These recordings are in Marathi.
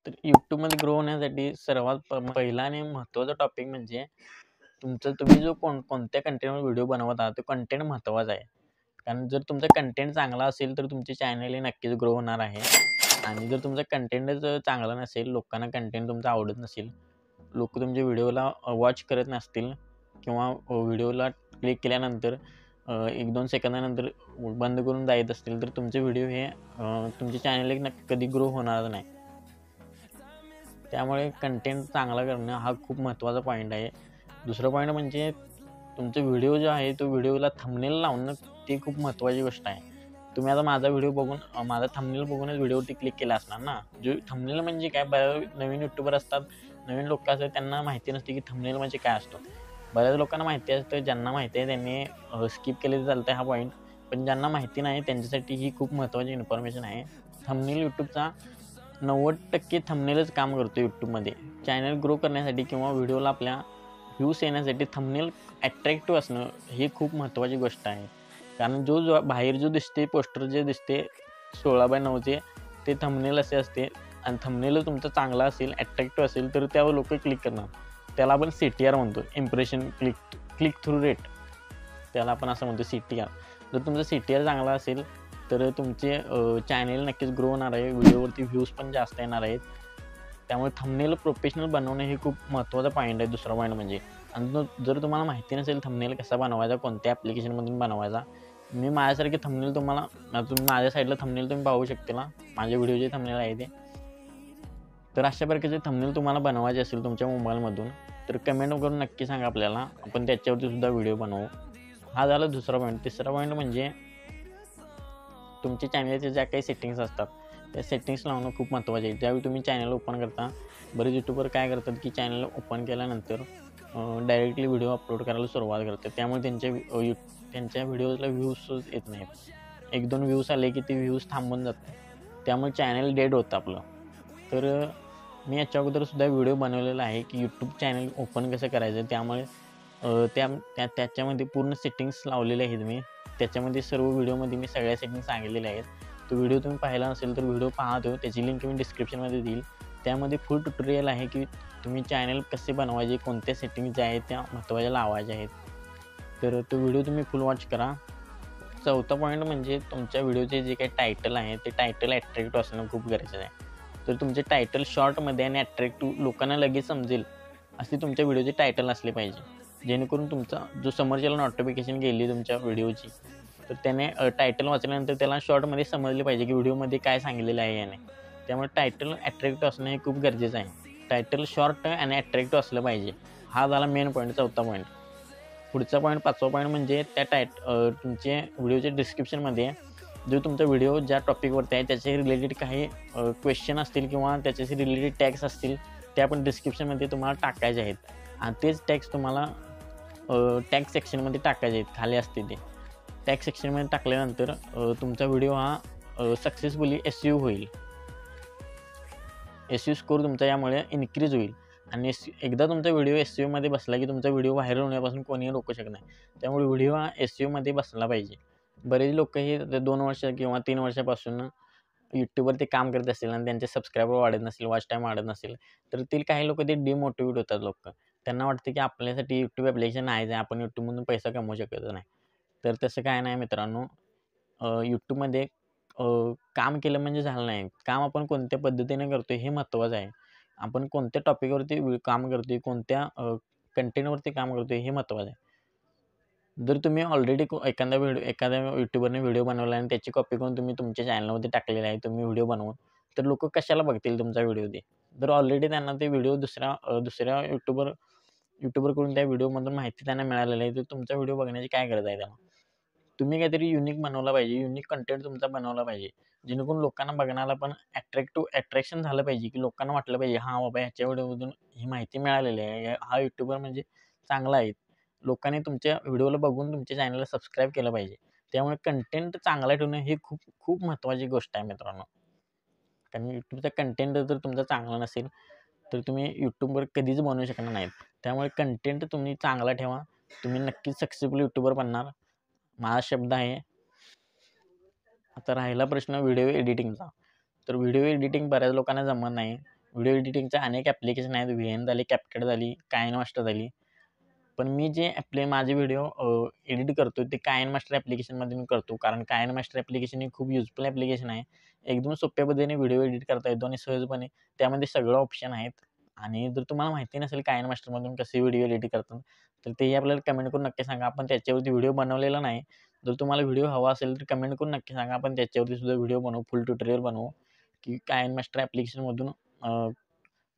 तर YouTubeमध्ये ग्रो होण्यासाठी सर्वात पहिला आणि महत्त्वाचा टॉपिक म्हणजे तुम्ही जो कोणत्या कंटेंटवर व्हिडिओ बनवत आहात, तो कंटेंट महत्त्वाचा आहे. कारण जर तुमचा कंटेंट चांगला असेल, तर तुमचे चॅनल हे नक्कीच ग्रो होणार आहे. आणि जर तुमचा कंटेंटच चांगला नसेल, लोकांना कंटेंट तुमचा आवडत नसेल, लोकं तुमच्या व्हिडिओला वॉच करत नसतील किंवा व्हिडिओला क्लिक केल्यानंतर 1-2 सेकंदानंतर बंद करून जात असतील, तर तुमचे व्हिडिओ हे तुमचे चॅनल एक कधी ग्रो होणार नाही. त्यामुळे कंटेंट चांगला करणं हा खूप महत्त्वाचा पॉईंट आहे. दुसरं पॉईंट म्हणजे तुमचा व्हिडिओ जो आहे, तो व्हिडिओला थंबनेल लावणं ती खूप महत्त्वाची गोष्ट आहे. तुम्ही आता माझा व्हिडिओ बघून माझा थंबनेल बघूनच व्हिडिओवरती क्लिक केला असणार ना. जो थंबनेल म्हणजे काय, बऱ्याच नवीन यूट्यूबर असतात, नवीन लोकं असतात, त्यांना माहिती नसते की थंबनेल म्हणजे काय असतो. बऱ्याच लोकांना माहिती असतं, ज्यांना माहिती आहे त्यांनी स्किप केले तर चालतं हा पॉईंट. पण ज्यांना माहिती नाही त्यांच्यासाठी ही खूप महत्त्वाची इन्फॉर्मेशन आहे. थंबनेल यूट्यूबचा 90% थंबनेलच काम करतो यूट्यूबमध्ये. चॅनल ग्रो करण्यासाठी किंवा व्हिडिओला आपल्या व्ह्यूज येण्यासाठी थंबनेल अट्रॅक्टिव्ह असणं ही खूप महत्त्वाची गोष्ट आहे. कारण जो बाहेर दिसते, पोस्टर जे दिसते 16:9 ते थंबनेल असे असते आणि थंबनेल तुमचा चांगला असेल, अट्रॅक्टिव्ह असेल, तर त्यावर लोकं क्लिक करणार. त्याला आपण CTR म्हणतो, इम्प्रेशन क्लिक थ्रू रेट. त्याला आपण असं म्हणतो CTR. जर तुमचा CTR चांगला असेल, तर तुमचे चॅनल नक्कीच ग्रो होणार आहे. व्हिडिओवरती व्ह्यूज पण जास्त येणार आहेत. त्यामुळे थंबनेल प्रोफेशनल बनवणं हे खूप महत्त्वाचा पॉईंट आहे. दुसरा पॉईंट म्हणजे, आणि जर तुम्हाला माहिती नसेल थंबनेल कसा बनवायचा, कोणत्या ॲप्लिकेशनमधून बनवायचा, मी माझ्यासारखे थंबनेल तुम्ही माझ्या साईडला थंबनेल तुम्ही पाहू शकता ना, माझ्या व्हिडिओचे थंबनेल आहे ते. तर अशा प्रकारचे थंबनेल तुम्हाला बनवायचे असेल तुमच्या मोबाईलमधून, तर कमेंट करून नक्की सांगा आपल्याला. आपण त्याच्यावरती सुद्धा व्हिडिओ बनवू. हा झाला दुसरा पॉईंट. तिसरा पॉईंट म्हणजे तुमच्या चॅनलच्या ज्या काही सेटिंग्स असतात, त्या सेटिंग्स लावणं खूप महत्त्वाचे आहे. ज्यावेळी तुम्ही चॅनल ओपन करता, बरेच यूट्यूबर काय करतात की चॅनल ओपन केल्यानंतर डायरेक्टली व्हिडिओ अपलोड करायला सुरुवात करतात. त्यामुळे त्यांच्या व्हिडिओजला व्ह्यूजच येत नाहीत. 1-2 व्ह्यूज आले की ते व्ह्यूज थांबून जातात. त्यामुळे चॅनल डेड होतं आपलं. तर मी याच्या अगोदरसुद्धा व्हिडिओ बनवलेला आहे की यूट्यूब चॅनल ओपन कसं करायचं. त्यामुळे त्याच्यामध्ये पूर्ण सेटिंग्स लावलेले आहेत मी. त्याच्यामध्ये सर्व व्हिडिओमध्ये मी सगळ्या सेटिंग्स सांगितलेल्या आहेत. तो व्हिडिओ तुम्ही पाहिला नसेल तर व्हिडिओ पहा तो. त्याची लिंक मी डिस्क्रिप्शनमध्ये देईल. त्यामध्ये फुल ट्युटोरियल आहे की तुम्ही चॅनल कसे बनवायचे, कोणत्या सेटिंग्ज ज्या आहेत त्या महत्त्वाच्या लावायच्या आहेत. तर तो व्हिडिओ तुम्ही फुल वॉच करा. चौथा पॉईंट म्हणजे तुमच्या व्हिडिओचे जे काही टायटल आहे, ते टायटल अट्रॅक्टिव्ह असणं खूप गरजेचं आहे. तर तुमचे टायटल शॉर्टमध्ये आणि अट्रॅक्टिव्ह लोकांना लगेच समजेल असे तुमच्या व्हिडिओचे टायटल असले पाहिजे. जेणेकरून तुमचा जो समोरच्याला नोटिफिकेशन गेली तुमच्या व्हिडिओची, तर त्याने टायटल वाचल्यानंतर त्याला शॉर्टमध्ये समजले पाहिजे की व्हिडिओमध्ये काय सांगितलेलं आहे याने. त्यामुळे टायटल अट्रॅक्टिव्ह असणं हे खूप गरजेचं आहे. टायटल शॉर्ट आणि अट्रॅक्टिव्ह असलं पाहिजे. हा झाला मेन पॉईंट, चौथा पॉईंट. पुढचा पॉईंट, पाचवा पॉईंट म्हणजे तुमचे व्हिडिओच्या डिस्क्रिप्शनमध्ये जो तुमचा व्हिडिओ ज्या टॉपिकवरती आहे त्याचे रिलेटेड काही क्वेश्चन असतील किंवा त्याच्याशी रिलेटेड टॅग्स असतील, ते आपण डिस्क्रिप्शनमध्ये तुम्हाला टाकायचे आहेत. आणि तेच टॅग्स तुम्हाला टॅग सेक्शनमध्ये टाकायचे आहेत, खाली असते ते. टॅग सेक्शनमध्ये टाकल्यानंतर तुमचा व्हिडिओ हा सक्सेसफुली SEO होईल. SEO स्कोर तुमचा यामुळे इन्क्रीज होईल. आणि एकदा तुमचा व्हिडिओ SEOमध्ये बसला की तुमचा व्हिडिओ व्हायरल होण्यापासून कोणीही रोखू शकत नाही. त्यामुळे व्हिडिओ हा SEOमध्ये बसला पाहिजे. बरेच लोकं हे 2 वर्ष किंवा 3 वर्षापासून यूट्यूबवरती काम करत असतील आणि त्यांचे सबस्क्रायबर वाढत नसेल, वॉच टाईम वाढत नसेल, तर काही लोकं ते डिमोटिवेट होतात लोकं. त्यांना वाटतं की आपल्यासाठी यूट्यूब ॲप्लिकेशन नाहीच आहे, आपण यूट्यूबमधून पैसा कमवू शकत नाही. तर तसं काय नाही मित्रांनो. यूट्यूबमध्ये काम केलं म्हणजे झालं नाही. काम आपण कोणत्या पद्धतीने करतोय हे महत्त्वाचं आहे. आपण कोणत्या टॉपिकवरती काम करतोय, कोणत्या कंटेंटवरती काम करतोय हे महत्त्वाचं आहे. जर तुम्ही ऑलरेडी एखाद्या यूट्यूबरने व्हिडिओ बनवला आणि त्याची कॉपी करून तुम्ही तुमच्या चॅनलमध्ये टाकलेला आहे, तुम्ही व्हिडिओ बनवून, तर लोकं कशाला बघतील तुमचा व्हिडिओ ते? जर ऑलरेडी त्यांना ते व्हिडिओ दुसऱ्या यूट्यूबरकडून त्या व्हिडिओमधून माहिती त्यांना मिळालेली आहे, तर तुमचा व्हिडिओ बघण्याची काय गरज आहे त्यांना? तुम्ही काहीतरी युनिक बनवला पाहिजे, युनिक कंटेंट तुमचा बनवला पाहिजे. जेणेकरून लोकांना बघण्याला पण अट्रॅक्शन झालं पाहिजे, की लोकांना वाटलं पाहिजे, हां बाबा ह्याच्या व्हिडिओमधून ही माहिती मिळालेली आहे. हा यूट्यूबर म्हणजे चांगला आहे. लोकांनी तुमच्या व्हिडिओला बघून तुमच्या चॅनलला सबस्क्राईब केलं पाहिजे. त्यामुळे कंटेंट चांगला ठेवणं ही खूप खूप महत्त्वाची गोष्ट आहे मित्रांनो. कारण यूट्यूबचा कंटेंट जर तुमचा चांगला नसेल, तर तुम्ही यूट्यूबवर कधीच बनवू शकणार नाहीत. त्यामुळे कंटेंट तुम्ही चांगला ठेवा. तुम्ही नक्कीच सक्सेसफुल यूट्यूबर बनणार. माझा शब्द आहे. आता राहिला प्रश्न व्हिडिओ एडिटिंगचा. तर व्हिडिओ एडिटिंग बऱ्याच लोकांना जमत नाही. व्हिडिओ एडिटिंगचे अनेक ॲप्लिकेशन आहेत. VN झाली, CapCut झाली, KineMaster झाली. पण मी जे माझे व्हिडिओ एडिट करतो ते KineMaster ॲप्लिकेशनमधून करतो. कारण KineMaster ॲप्लिकेशन हे खूप युजफुल ॲप्लिकेशन आहे. एकदम सोप्या पद्धतीने व्हिडिओ एडिट करता येतो आणि सहजपणे त्यामध्ये सगळं ऑप्शन आहेत. आणि जर तुम्हाला माहिती नसेल KineMasterमधून कसे व्हिडिओ एडिट करतात, तर तेही आपल्याला कमेंट करून नक्की सांगा. आपण त्याच्यावरती व्हिडिओ बनवलेला नाही. जर तुम्हाला व्हिडिओ हवा असेल तर कमेंट करून नक्की सांगा. आपण त्याच्यावरती सुद्धा व्हिडिओ बनवू, फुल ट्युटोरियल बनवू, की KineMaster ॲप्लिकेशनमधून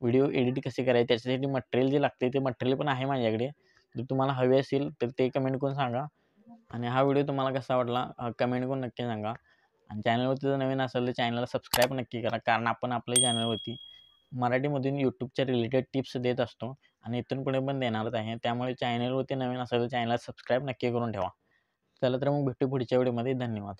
व्हिडिओ एडिट कसे करायचे, त्याच्यासाठी मटेरियल जे लागते ते मटेरियल पण आहे माझ्याकडे. जर तुम्हाला हवे असेल तर ते कमेंट करून सांगा. आणि हा व्हिडिओ तुम्हाला कसा वाटला कमेंट करून नक्की सांगा. आणि चॅनलवरती जर नवीन असेल तर चॅनलला सबस्क्राईब नक्की करा. कारण आपण आपल्या चॅनलवरती मराठीमधून यूट्यूबच्या रिलेटेड टिप्स देत असतो आणि इथून पुढे पण देणारच आहे. त्यामुळे चॅनलवरती नवीन असेल तर चॅनलला सबस्क्राईब नक्की करून ठेवा. चला तर मग भेटू पुढच्या व्हिडिओमध्ये. धन्यवाद.